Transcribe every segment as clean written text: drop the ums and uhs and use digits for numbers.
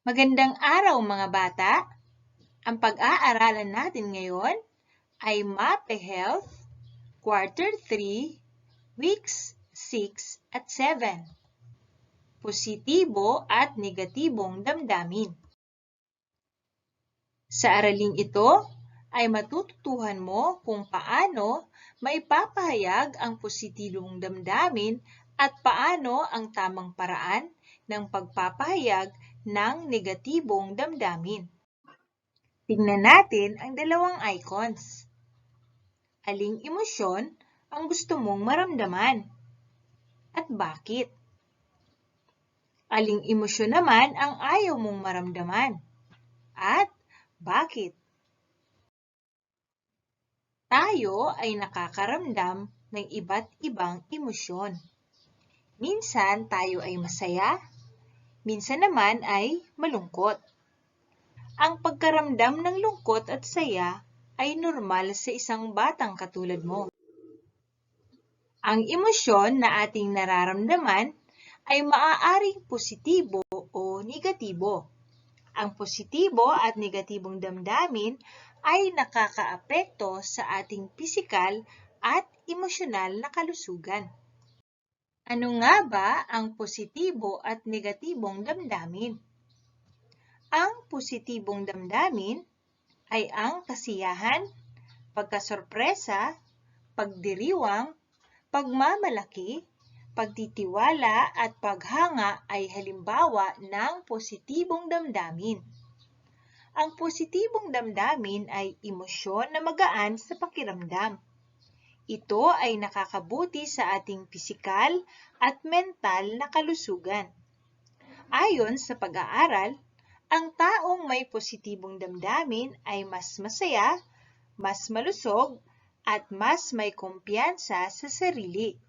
Magandang araw mga bata! Ang pag-aaralan natin ngayon ay MAPE Health, Quarter 3, Weeks 6 at 7. Positibo at negatibong damdamin. Sa araling ito ay matututuhan mo kung paano maipapahayag ang positibong damdamin at paano ang tamang paraan ng pagpapahayag ng negatibong damdamin. Tingnan natin ang dalawang icons. Aling emosyon ang gusto mong maramdaman? At bakit? Aling emosyon naman ang ayaw mong maramdaman? At bakit? Tayo ay nakakaramdam ng iba't ibang emosyon. Minsan tayo ay masaya, minsan naman ay malungkot. Ang pagkaramdam ng lungkot at saya ay normal sa isang batang katulad mo. Ang emosyon na ating nararamdaman ay maaaring positibo o negatibo. Ang positibo at negatibong damdamin ay nakakaapekto sa ating pisikal at emosyonal na kalusugan. Ano nga ba ang positibo at negatibong damdamin? Ang positibong damdamin ay ang kasiyahan, pagkasorpresa, pagdiriwang, pagmamalaki, pagtitiwala at paghanga ay halimbawa ng positibong damdamin. Ang positibong damdamin ay emosyon na magaan sa pakiramdam. Ito ay nakakabuti sa ating pisikal at mental na kalusugan. Ayon sa pag-aaral, ang taong may positibong damdamin ay mas masaya, mas malusog, at mas may kumpiyansa sa sarili.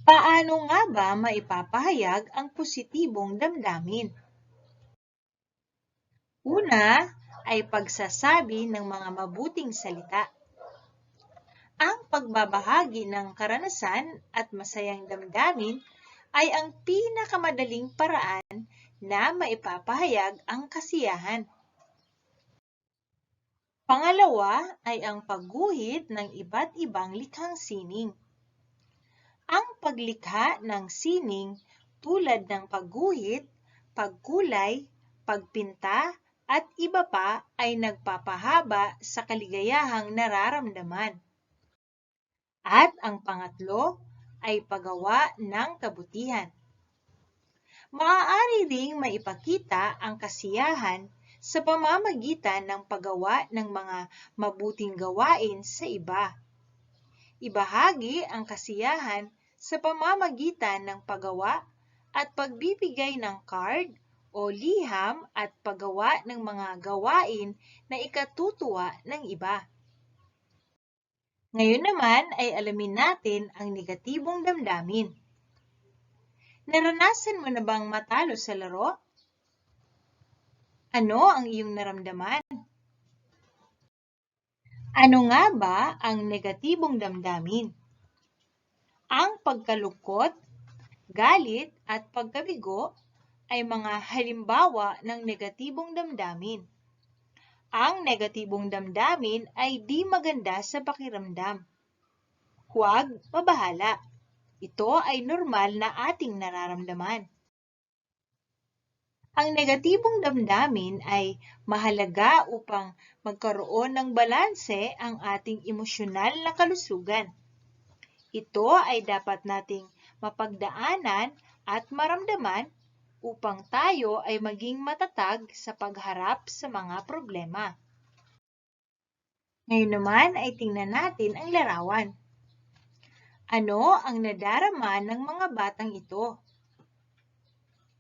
Paano nga ba maipapahayag ang positibong damdamin? Una ay pagsasabi ng mga mabuting salita. Ang pagbabahagi ng karanasan at masayang damdamin ay ang pinakamadaling paraan na maipapahayag ang kasiyahan. Pangalawa ay ang pagguhit ng iba't ibang likhang sining. Ang paglikha ng sining tulad ng pagguhit, pagkulay, pagpinta, at iba pa ay nagpapahaba sa kaligayahang nararamdaman. At ang pangatlo ay paggawa ng kabutihan. Maaari ring maipakita ang kasiyahan sa pamamagitan ng paggawa ng mga mabuting gawain sa iba. Ibahagi ang kasiyahan sa pamamagitan ng paggawa at pagbibigay ng card o liham at paggawa ng mga gawain na ikatutuwa ng iba. Ngayon naman ay alamin natin ang negatibong damdamin. Naranasan mo na bang matalo sa laro? Ano ang iyong naramdaman? Ano nga ba ang negatibong damdamin? Ang pagkalungkot, galit at pagkabigo ay mga halimbawa ng negatibong damdamin. Ang negatibong damdamin ay di maganda sa pakiramdam. Huwag mabahala. Ito ay normal na ating nararamdaman. Ang negatibong damdamin ay mahalaga upang magkaroon ng balanse ang ating emosyonal na kalusugan. Ito ay dapat nating mapagdaanan at maramdaman upang tayo ay maging matatag sa pagharap sa mga problema. Ngayon naman ay tingnan natin ang larawan. Ano ang nadarama ng mga batang ito?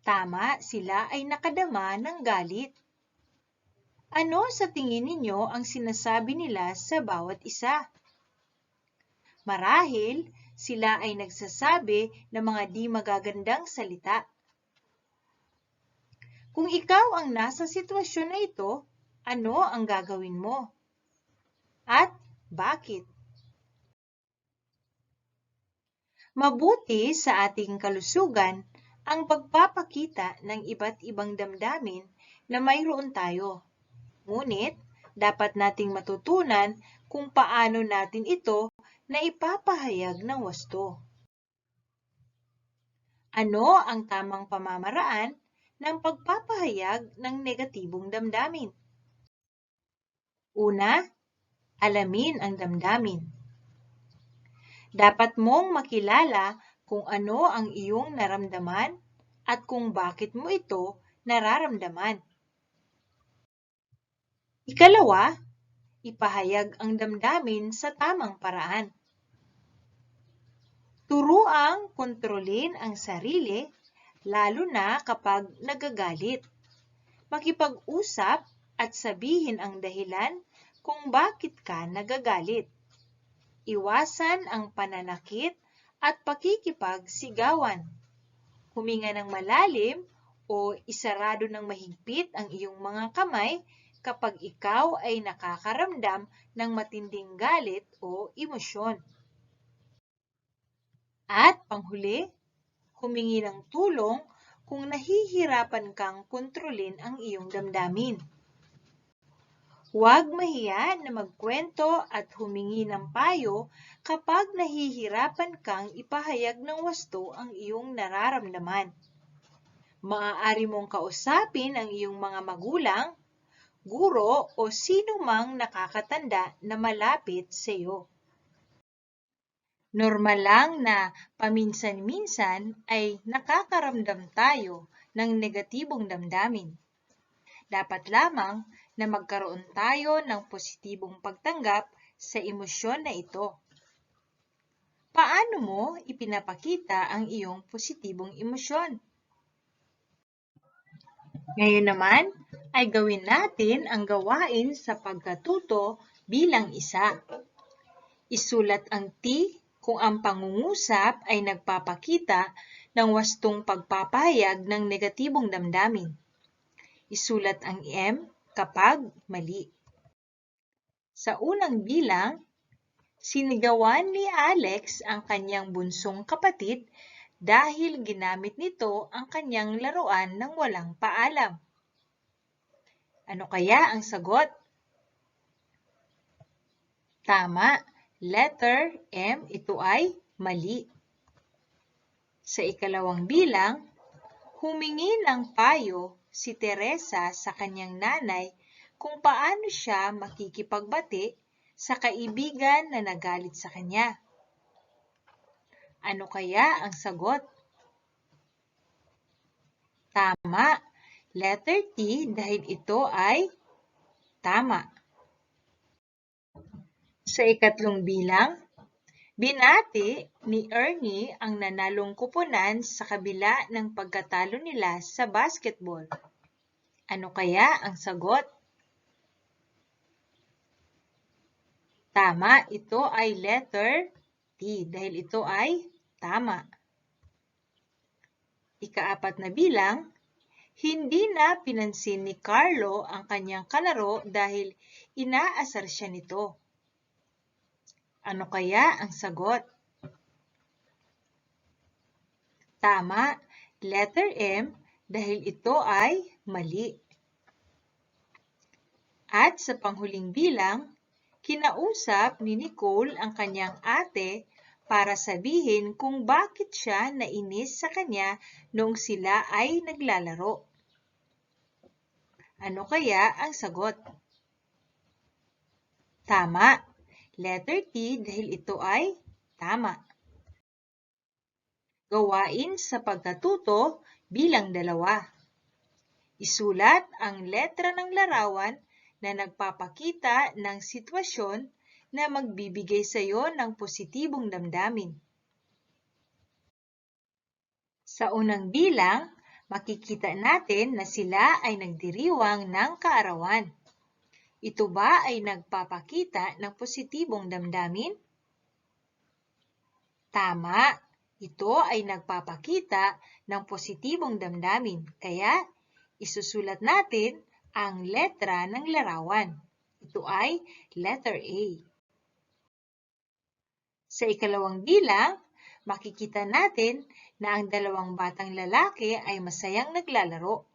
Tama, sila ay nakadama ng galit. Ano sa tingin ninyo ang sinasabi nila sa bawat isa? Marahil, sila ay nagsasabi ng mga di magagandang salita. Kung ikaw ang nasa sitwasyon na ito, ano ang gagawin mo? At bakit? Mabuti sa ating kalusugan ang pagpapakita ng iba't ibang damdamin na mayroon tayo. Ngunit, dapat nating matutunan kung paano natin ito na ipapahayag ng wasto. Ano ang tamang pamamaraan ng pagpapahayag ng negatibong damdamin? Una, alamin ang damdamin. Dapat mong makilala kung ano ang iyong naramdaman at kung bakit mo ito nararamdaman. Ikalawa, ipahayag ang damdamin sa tamang paraan. Turuang kontrolin ang sarili, lalo na kapag nagagalit. Makipag-usap at sabihin ang dahilan kung bakit ka nagagalit. Iwasan ang pananakit at pakikipagsigawan. Huminga ng malalim o isarado ng mahigpit ang iyong mga kamay kapag ikaw ay nakakaramdam ng matinding galit o emosyon. At panghuli, humingi ng tulong kung nahihirapan kang kontrolin ang iyong damdamin. Huwag mahiya na magkwento at humingi ng payo kapag nahihirapan kang ipahayag ng wasto ang iyong nararamdaman. Maaari mong kausapin ang iyong mga magulang, guro o sino mang nakakatanda na malapit sa iyo. Normal lang na paminsan-minsan ay nakakaramdam tayo ng negatibong damdamin. Dapat lamang na magkaroon tayo ng positibong pagtanggap sa emosyon na ito. Paano mo ipinapakita ang iyong positibong emosyon? Ngayon naman ay gawin natin ang gawain sa pagkatuto bilang isa. Isulat ang T kung ang pangungusap ay nagpapakita ng wastong pagpapahayag ng negatibong damdamin. Isulat ang M kapag mali. Sa unang bilang, sinigawan ni Alex ang kanyang bunsong kapatid dahil ginamit nito ang kanyang laruan ng walang paalam. Ano kaya ang sagot? Tama, letter M, ito ay mali. Sa ikalawang bilang, humingi ng payo si Teresa sa kanyang nanay kung paano siya makikipagbati sa kaibigan na nagalit sa kanya. Ano kaya ang sagot? Tama, letter T dahil ito ay tama. Sa ikatlong bilang, binati ni Ernie ang nanalong kuponan sa kabila ng pagkatalo nila sa basketball. Ano kaya ang sagot? Tama, ito ay letter T dahil ito ay tama. Ikaapat na bilang, hindi na pinansin ni Carlo ang kanyang kalaro dahil inaasar siya nito. Ano kaya ang sagot? Tama, letter M dahil ito ay mali. At sa panghuling bilang, kinausap ni Nicole ang kanyang ate para sabihin kung bakit siya nainis sa kanya noong sila ay naglalaro. Ano kaya ang sagot? Tama, letter T dahil ito ay tama. Gawain sa pagkatuto bilang 2. Isulat ang letra ng larawan na nagpapakita ng sitwasyon na magbibigay sa iyo ng positibong damdamin. Sa unang bilang, makikita natin na sila ay nagdiriwang ng kaarawan. Ito ba ay nagpapakita ng positibong damdamin? Tama, ito ay nagpapakita ng positibong damdamin. Kaya, isusulat natin ang letra ng larawan. Ito ay letter A. Sa ikalawang bilang, makikita natin na ang dalawang batang lalaki ay masayang naglalaro.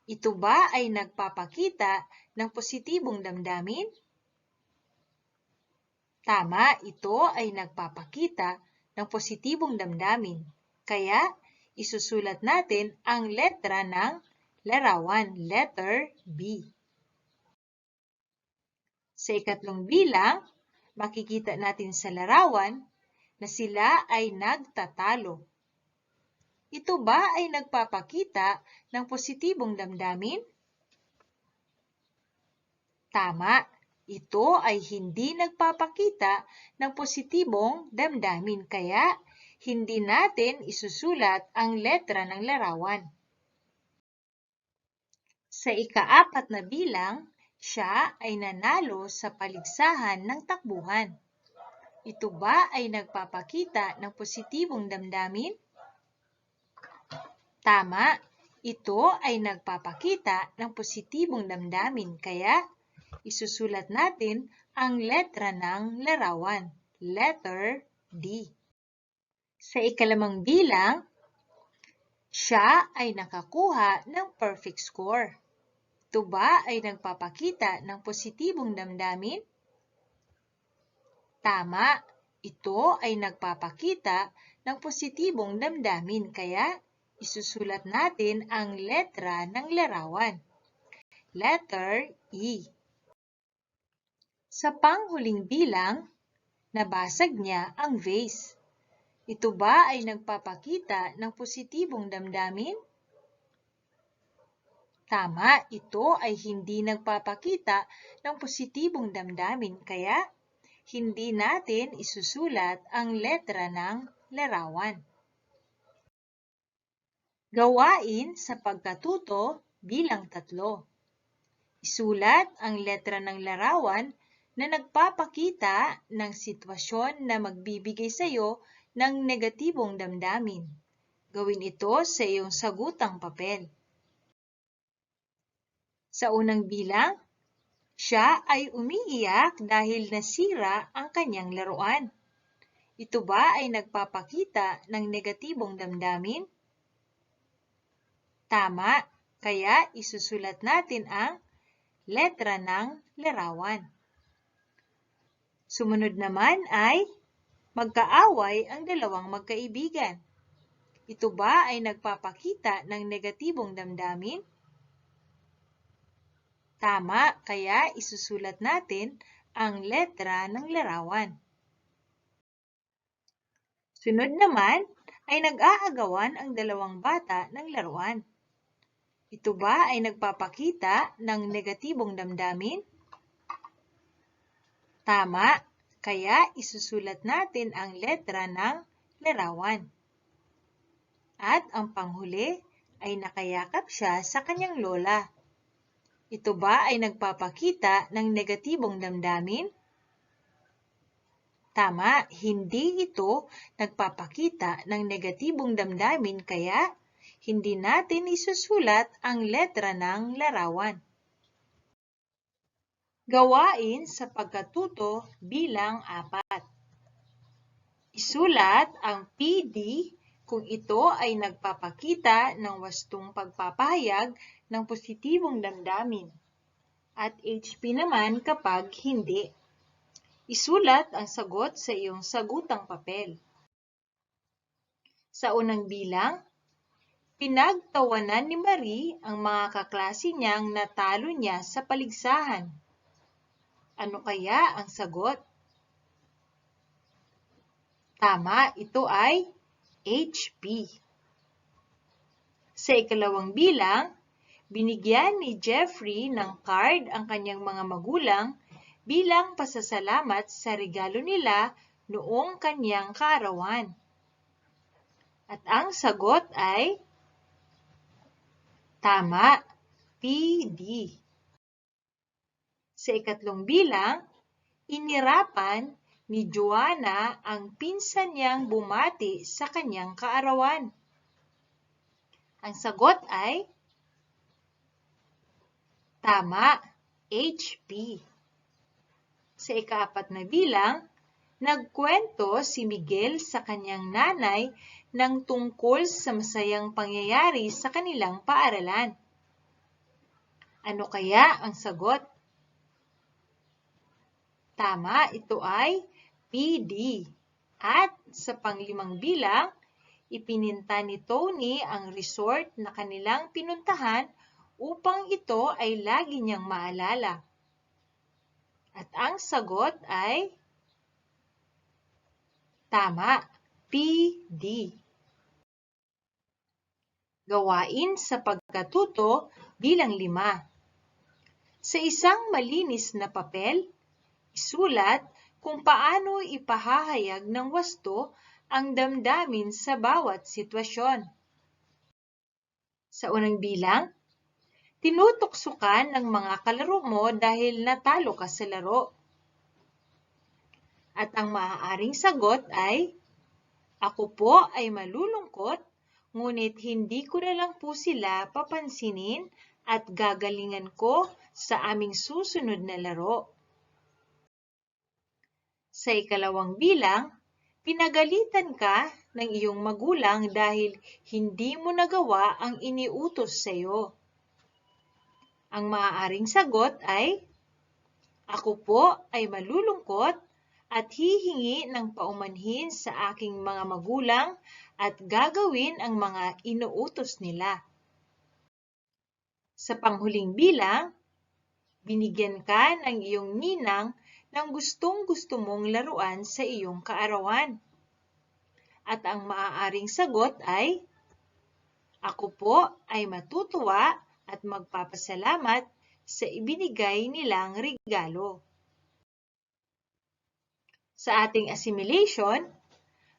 Ito ba ay nagpapakita ng positibong damdamin? Tama, ito ay nagpapakita ng positibong damdamin. Kaya, isusulat natin ang letra ng larawan, letter B. Sa ikatlong bilang, makikita natin sa larawan na sila ay nagtatalo. Ito ba ay nagpapakita ng positibong damdamin? Tama, ito ay hindi nagpapakita ng positibong damdamin kaya hindi natin isusulat ang letra ng larawan. Sa ika-4 na bilang, siya ay nanalo sa paligsahan ng takbuhan. Ito ba ay nagpapakita ng positibong damdamin? Tama, ito ay nagpapakita ng positibong damdamin kaya isusulat natin ang letra ng larawan, letter D. Sa ika-5 bilang, siya ay nakakuha ng perfect score. Ito ba ay nagpapakita ng positibong damdamin? Tama, ito ay nagpapakita ng positibong damdamin kaya isusulat natin ang letra ng larawan, letter E. Sa panghuling bilang, nabasag niya ang vase. Ito ba ay nagpapakita ng positibong damdamin? Tama, ito ay hindi nagpapakita ng positibong damdamin kaya hindi natin isusulat ang letra ng larawan. Gawain sa pagkatuto bilang 3. Isulat ang letra ng larawan na nagpapakita ng sitwasyon na magbibigay sa iyo ng negatibong damdamin. Gawin ito sa iyong sagutang papel. Sa unang bilang, siya ay umiiyak dahil nasira ang kanyang laruan. Ito ba ay nagpapakita ng negatibong damdamin? Tama, kaya isusulat natin ang letra ng larawan. Sumunod naman ay magkaaway ang dalawang magkaibigan. Ito ba ay nagpapakita ng negatibong damdamin? Tama, kaya isusulat natin ang letra ng larawan. Sunod naman ay nag-aagawan ang dalawang bata ng laruan. Ito ba ay nagpapakita ng negatibong damdamin? Tama, kaya isusulat natin ang letra ng larawan. At ang panghuli ay nakayakap siya sa kanyang lola. Ito ba ay nagpapakita ng negatibong damdamin? Tama, hindi ito nagpapakita ng negatibong damdamin kaya hindi natin isusulat ang letra ng larawan. Gawain sa pagkatuto bilang 4. Isulat ang PD kung ito ay nagpapakita ng wastong pagpapahayag ng positibong damdamin at HP naman kapag hindi. Isulat ang sagot sa iyong sagutang papel. Sa unang bilang, pinagtawanan ni Marie ang mga kaklase niyang natalo niya sa paligsahan. Ano kaya ang sagot? Tama, ito ay HP. Sa ikalawang bilang, binigyan ni Jeffrey ng card ang kanyang mga magulang bilang pasasalamat sa regalo nila noong kanyang kaarawan. At ang sagot ay tama, PD. Sa ikatlong bilang, inirapan ni Joanna ang pinsan niyang bumati sa kanyang kaarawan. Ang sagot ay tama, HP. Sa ika-4 na bilang, Nagkwento si Miguel sa kanyang nanay ng tungkol sa masayang pangyayari sa kanilang paaralan. Ano kaya ang sagot? Tama, ito ay PD. At sa panglimang bilang, ipininta ni Tony ang resort na kanilang pinuntahan upang ito ay lagi niyang maalala. At ang sagot ay tama, PD. Gawain sa pagkatuto bilang 5. Sa isang malinis na papel, isulat kung paano ipahahayag ng wasto ang damdamin sa bawat sitwasyon. Sa unang bilang, tinutoksokan ng mga kalaro mo dahil natalo ka sa laro. At ang maaaring sagot ay, ako po ay malulungkot, ngunit hindi ko na lang po sila papansinin at gagalingan ko sa aming susunod na laro. Sa ikalawang bilang, pinagalitan ka ng iyong magulang dahil hindi mo nagawa ang iniutos sa iyo. Ang maaaring sagot ay, ako po ay malulungkot at hihingi ng paumanhin sa aking mga magulang at gagawin ang mga inuutos nila. Sa panghuling bilang, binigyan ka ng iyong ninang ng gustong-gusto mong laruan sa iyong kaarawan. At ang maaaring sagot ay, ako po ay matutuwa at magpapasalamat sa ibinigay nilang regalo. Sa ating assimilation,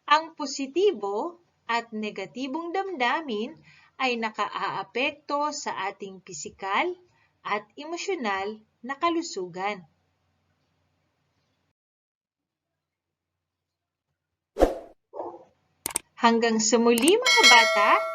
ang positibo at negatibong damdamin ay nakaaapekto sa ating pisikal at emosyonal na kalusugan. Hanggang sa muli mga bata!